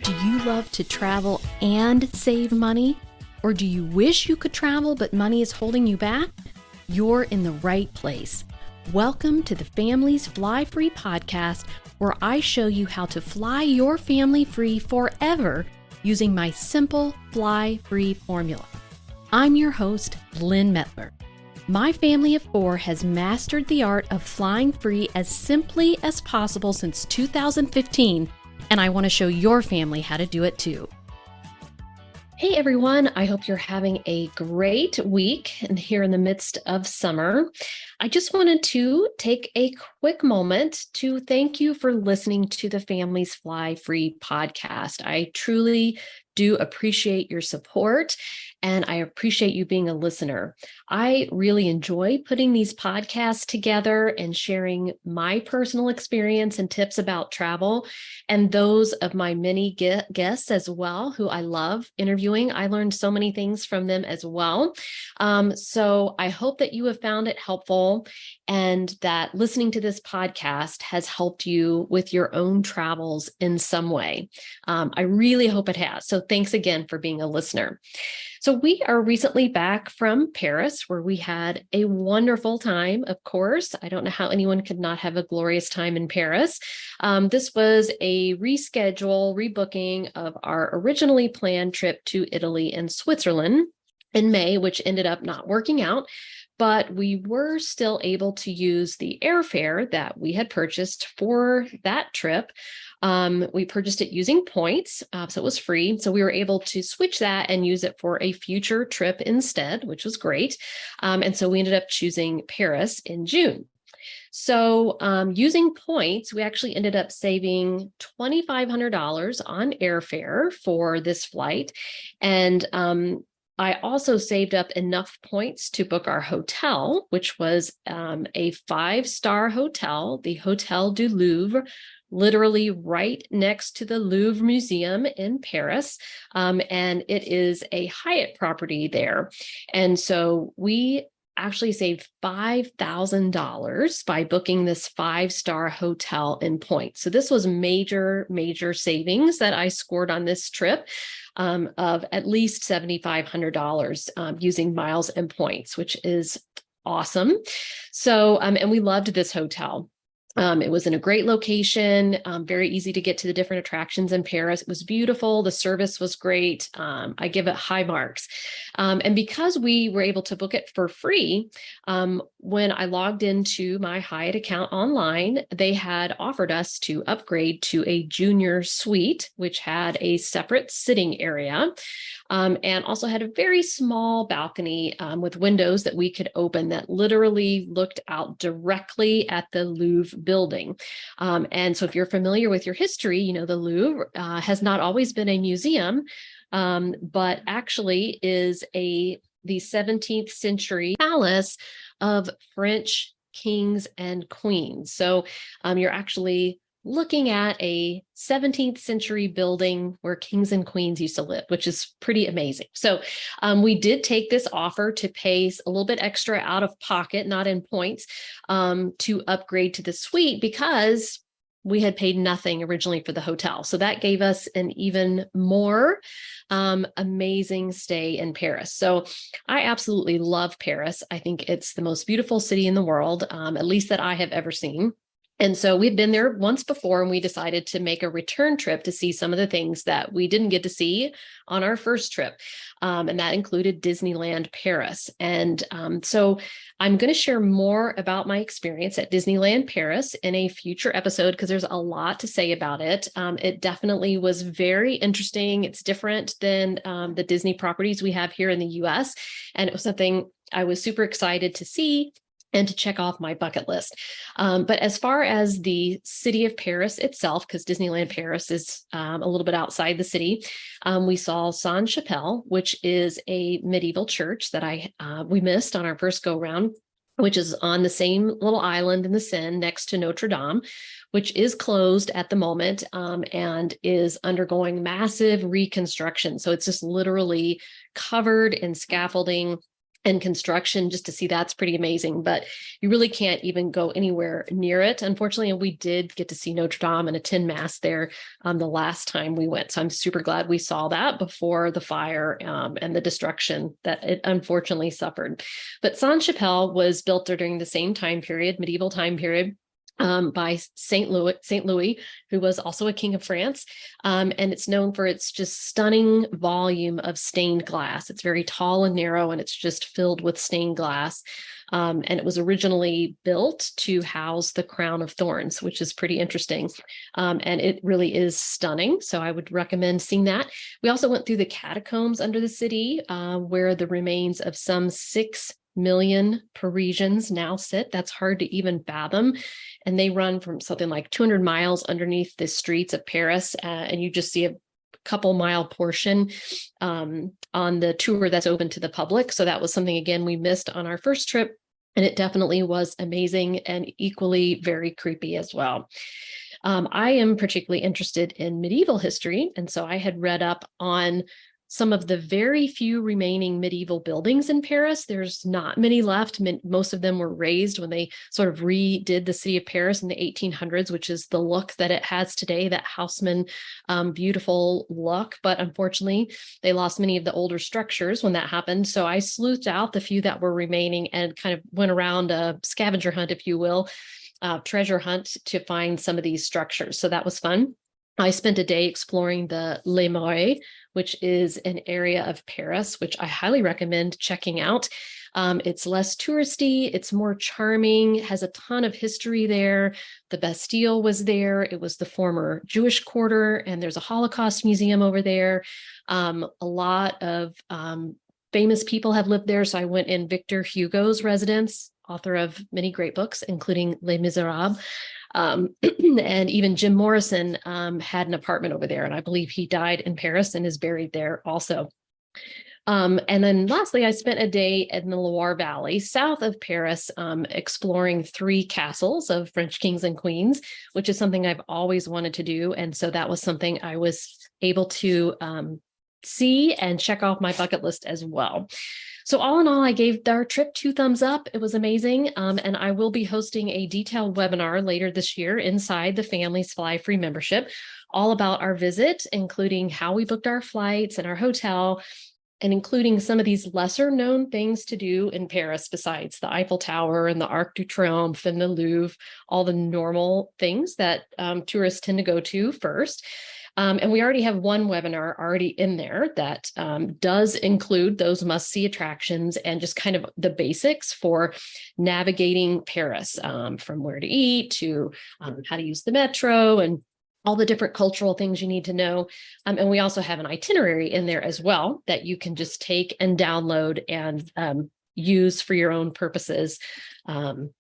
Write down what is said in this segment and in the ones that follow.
Do you love to travel and save money? Or do you wish you could travel but money is holding you back? You're in the right place. Welcome to the Family's Flyfree podcast, where I show you how to fly your family free forever using my simple fly-free formula. I'm your host, Lynn Mettler. My family of four has mastered the art of flying free as simply as possible since 2015, and I want to show your family how to do it too. Hey everyone, I hope you're having a great week and here in the midst of summer. I just wanted to take a quick moment to thank you for listening to the Family's Fly Free podcast. I truly do appreciate your support and I appreciate you being a listener. I really enjoy putting these podcasts together and sharing my personal experience and tips about travel and those of my many guests as well, who I love interviewing. I learned so many things from them as well. So I hope that you have found it helpful and that listening to this podcast has helped you with your own travels in some way. I really hope it has. So thanks again for being a listener. So we are recently back from Paris, where we had a wonderful time, of course. I don't know how anyone could not have a glorious time in Paris. This was a rebooking of our originally planned trip to Italy and Switzerland in May, which ended up not working out. But we were still able to use the airfare that we had purchased for that trip. We purchased it using points, so it was free. So we were able to switch that and use it for a future trip instead, which was great. And so we ended up choosing Paris in June. So using points, we actually ended up saving $2,500 on airfare for this flight. And I also saved up enough points to book our hotel, which was a 5-star hotel, the Hotel du Louvre, literally right next to the Louvre Museum in Paris. And it is a Hyatt property there. And so we actually saved $5,000 by booking this 5-star hotel in points. So this was major savings that I scored on this trip. Of at least $7,500 using miles and points, which is awesome. So, and we loved this hotel. It was in a great location, very easy to get to the different attractions in Paris. It was beautiful. The service was great. I give it high marks. And because we were able to book it for free, when I logged into my Hyatt account online, they had offered us to upgrade to a junior suite, which had a separate sitting area, and also had a very small balcony with windows that we could open that literally looked out directly at the Louvre building. And so if you're familiar with your history, you know, the Louvre has not always been a museum, but actually is the 17th century palace of French kings and queens. So you're actually looking at a 17th century building where kings and queens used to live, which is pretty amazing. So we did take this offer to pay a little bit extra out of pocket, not in points, to upgrade to the suite because we had paid nothing originally for the hotel. So that gave us an even more amazing stay in Paris. So I absolutely love Paris. I think it's the most beautiful city in the world, at least that I have ever seen. And so we've been there once before and we decided to make a return trip to see some of the things that we didn't get to see on our first trip. And that included Disneyland Paris. And so I'm going to share more about my experience at Disneyland Paris in a future episode because there's a lot to say about it. It definitely was very interesting. It's different than the Disney properties we have here in the US. And it was something I was super excited to see and to check off my bucket list. But as far as the city of Paris itself, because Disneyland Paris is a little bit outside the city, we saw Sainte-Chapelle, which is a medieval church that we missed on our first go round, which is on the same little island in the Seine next to Notre Dame, which is closed at the moment and is undergoing massive reconstruction. So it's just literally covered in scaffolding and construction just to see. That's pretty amazing, but you really can't even go anywhere near it, unfortunately. And we did get to see Notre Dame and attend mass there the last time we went. So I'm super glad we saw that before the fire and the destruction that it unfortunately suffered. But Sainte-Chapelle was built during the same time period, medieval time period, by Saint Louis, who was also a king of France. And it's known for its just stunning volume of stained glass. It's very tall and narrow, and it's just filled with stained glass. And it was originally built to house the crown of thorns, which is pretty interesting. And it really is stunning. So I would recommend seeing that. We also went through the catacombs under the city, where the remains of some 6 million Parisians now sit. That's hard to even fathom. And they run from something like 200 miles underneath the streets of Paris. And you just see a couple mile portion on the tour that's open to the public. So that was something, again, we missed on our first trip. And it definitely was amazing and equally very creepy as well. I am particularly interested in medieval history. And so I had read up on some of the very few remaining medieval buildings in Paris. There's not many left. Most of them were razed when they sort of redid the city of Paris in the 1800s, which is the look that it has today, that Haussmann beautiful look. But unfortunately, they lost many of the older structures when that happened. So I sleuthed out the few that were remaining and kind of went around a scavenger hunt, if you will, treasure hunt to find some of these structures. So that was fun. I spent a day exploring the Les Marais, which is an area of Paris, which I highly recommend checking out. It's less touristy, it's more charming, has a ton of history there. The Bastille was there. It was the former Jewish quarter, and there's a Holocaust museum over there. A lot of famous people have lived there. So I went in Victor Hugo's residence, author of many great books, including Les Miserables. And even Jim Morrison had an apartment over there, and I believe he died in Paris and is buried there also. And then lastly, I spent a day in the Loire Valley, south of Paris, exploring 3 castles of French kings and queens, which is something I've always wanted to do. And so that was something I was able to see and check off my bucket list as well. So all in all, I gave our trip 2 thumbs up. It was amazing. And I will be hosting a detailed webinar later this year inside the Family's Flyfree membership, all about our visit, including how we booked our flights and our hotel, and including some of these lesser known things to do in Paris besides the Eiffel Tower and the Arc de Triomphe and the Louvre, all the normal things that tourists tend to go to first. And we already have one webinar already in there that does include those must-see attractions and just kind of the basics for navigating Paris, from where to eat to how to use the metro and all the different cultural things you need to know. And we also have an itinerary in there as well that you can just take and download and use for your own purposes,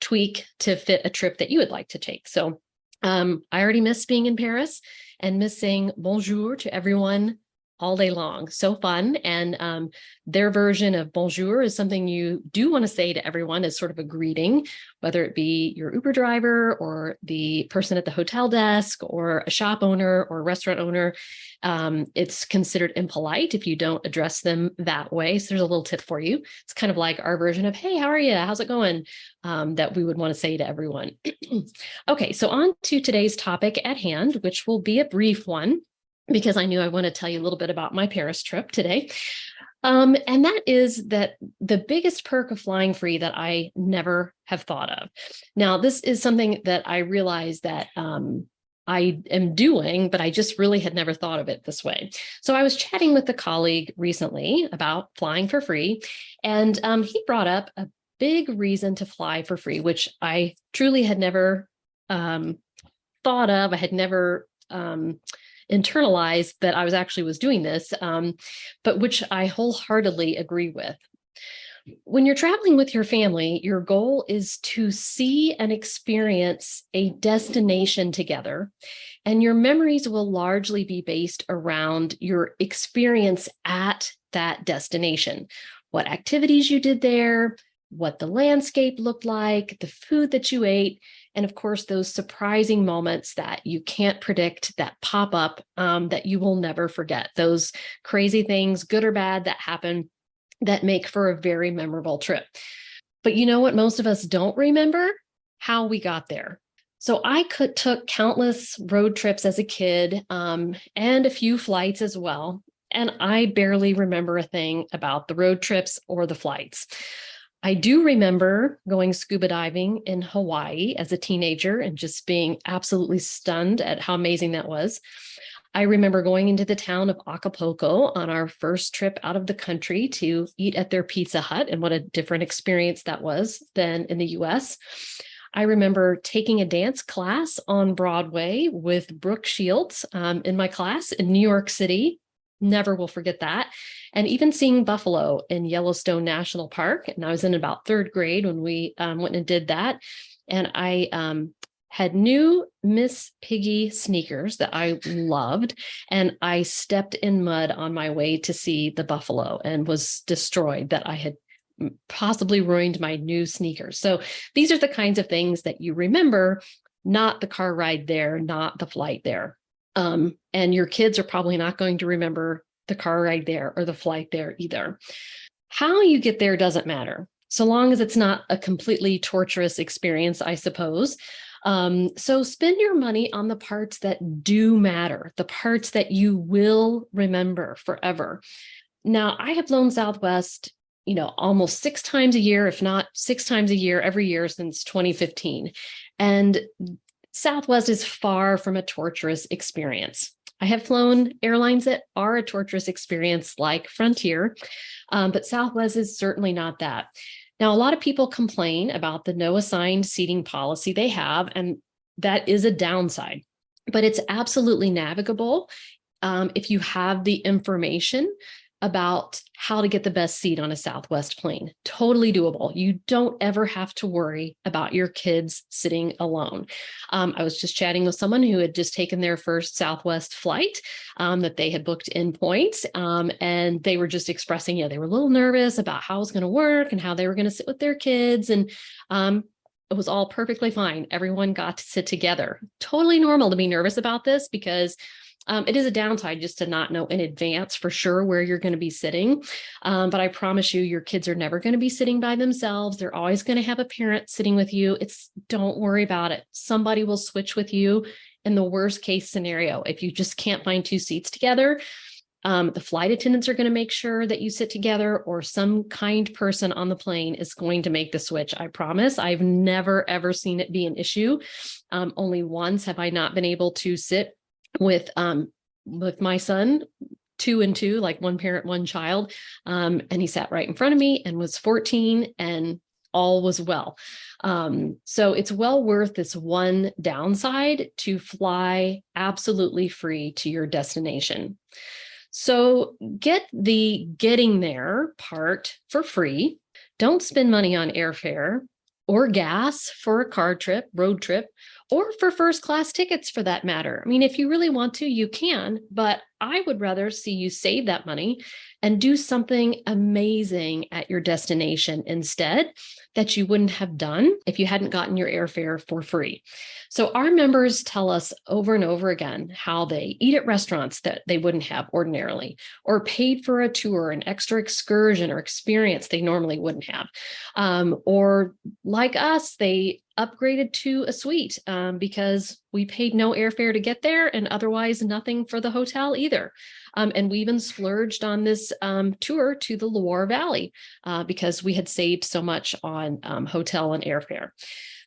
tweak to fit a trip that you would like to take. So I already miss being in Paris and miss saying bonjour to everyone all day long. So fun. And their version of bonjour is something you do want to say to everyone as sort of a greeting, whether it be your Uber driver or the person at the hotel desk or a shop owner or a restaurant owner. It's considered impolite if you don't address them that way. So there's a little tip for you. It's kind of like our version of, hey, how are you? How's it going? That we would want to say to everyone. Okay, so on to today's topic at hand, which will be a brief one, because I knew I want to tell you a little bit about my Paris trip today. And that is that the biggest perk of flying free that I never have thought of. Now, this is something that I realized that I am doing, but I just really had never thought of it this way. So I was chatting with a colleague recently about flying for free, and he brought up a big reason to fly for free, which I truly had never thought of. I had never internalized that I was doing this, but which I wholeheartedly agree with. When you're traveling with your family, your goal is to see and experience a destination together, and your memories will largely be based around your experience at that destination, what activities you did there, what the landscape looked like, the food that you ate, and of course, those surprising moments that you can't predict that pop up that you will never forget. Those crazy things, good or bad, that happen that make for a very memorable trip. But you know what most of us don't remember? How we got there. So I took countless road trips as a kid, and a few flights as well. And I barely remember a thing about the road trips or the flights. I do remember going scuba diving in Hawaii as a teenager and just being absolutely stunned at how amazing that was. I remember going into the town of Acapulco on our first trip out of the country to eat at their Pizza Hut, and what a different experience that was than in the US. I remember taking a dance class on Broadway with Brooke Shields in my class in New York City. Never will forget that. And even seeing buffalo in Yellowstone National Park. And I was in about third grade when we went and did that. And I had new Miss Piggy sneakers that I loved. And I stepped in mud on my way to see the buffalo and was destroyed that I had possibly ruined my new sneakers. So these are the kinds of things that you remember, not the car ride there, not the flight there. And your kids are probably not going to remember the car ride there or the flight there either. How you get there doesn't matter, so long as it's not a completely torturous experience, I suppose. So spend your money on the parts that do matter, the parts that you will remember forever. Now, I have flown Southwest, almost 6 times a year, if not 6 times a year, every year since 2015. And Southwest is far from a torturous experience. I have flown airlines that are a torturous experience like Frontier, but Southwest is certainly not that. Now, a lot of people complain about the no assigned seating policy they have, and that is a downside, but it's absolutely navigable if you have the information about how to get the best seat on a Southwest plane. Totally doable. You don't ever have to worry about your kids sitting alone. I was just chatting with someone who had just taken their first Southwest flight that they had booked in points. And they were just expressing, they were a little nervous about how it was going to work and how they were going to sit with their kids. And it was all perfectly fine. Everyone got to sit together. Totally normal to be nervous about this because it is a downside just to not know in advance for sure where you're going to be sitting. But I promise you, your kids are never going to be sitting by themselves. They're always going to have a parent sitting with you. Don't worry about it. Somebody will switch with you in the worst case scenario. If you just can't find 2 seats together, the flight attendants are going to make sure that you sit together, or some kind person on the plane is going to make the switch. I promise. I've never, ever seen it be an issue. Only once have I not been able to sit with my son, 2 and 2, like one parent, one child. And he sat right in front of me and was 14 and all was well. So it's well worth this one downside to fly absolutely free to your destination. So get the getting there part for free. Don't spend money on airfare or gas for a car trip, road trip, or for first class tickets for that matter. I mean, if you really want to, you can, but I would rather see you save that money and do something amazing at your destination instead that you wouldn't have done if you hadn't gotten your airfare for free. So our members tell us over and over again how they eat at restaurants that they wouldn't have ordinarily, or paid for a tour, an extra excursion or experience they normally wouldn't have. Or like us, they upgraded to a suite because we paid no airfare to get there and otherwise nothing for the hotel either. And we even splurged on this tour to the Loire Valley because we had saved so much on hotel and airfare.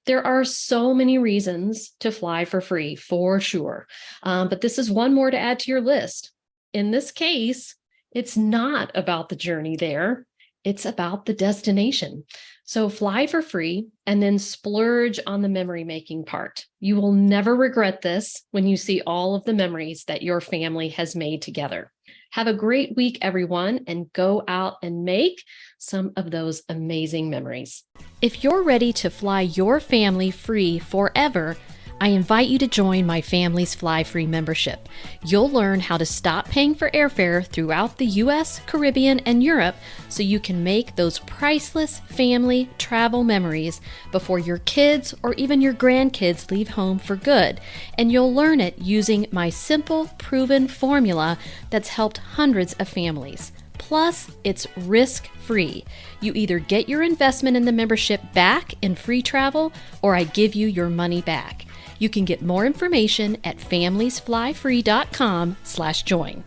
There are so many reasons to fly for free, for sure. But this is one more to add to your list. In this case, it's not about the journey there. It's about the destination. So fly for free and then splurge on the memory making part. You will never regret this when you see all of the memories that your family has made together. Have a great week, everyone, and go out and make some of those amazing memories. If you're ready to fly your family free forever, I invite you to join my family's Flyfree membership. You'll learn how to stop paying for airfare throughout the US, Caribbean, and Europe so you can make those priceless family travel memories before your kids or even your grandkids leave home for good. And you'll learn it using my simple, proven formula that's helped hundreds of families. Plus, it's risk-free. You either get your investment in the membership back in free travel, or I give you your money back. You can get more information at familiesflyfree.com/join.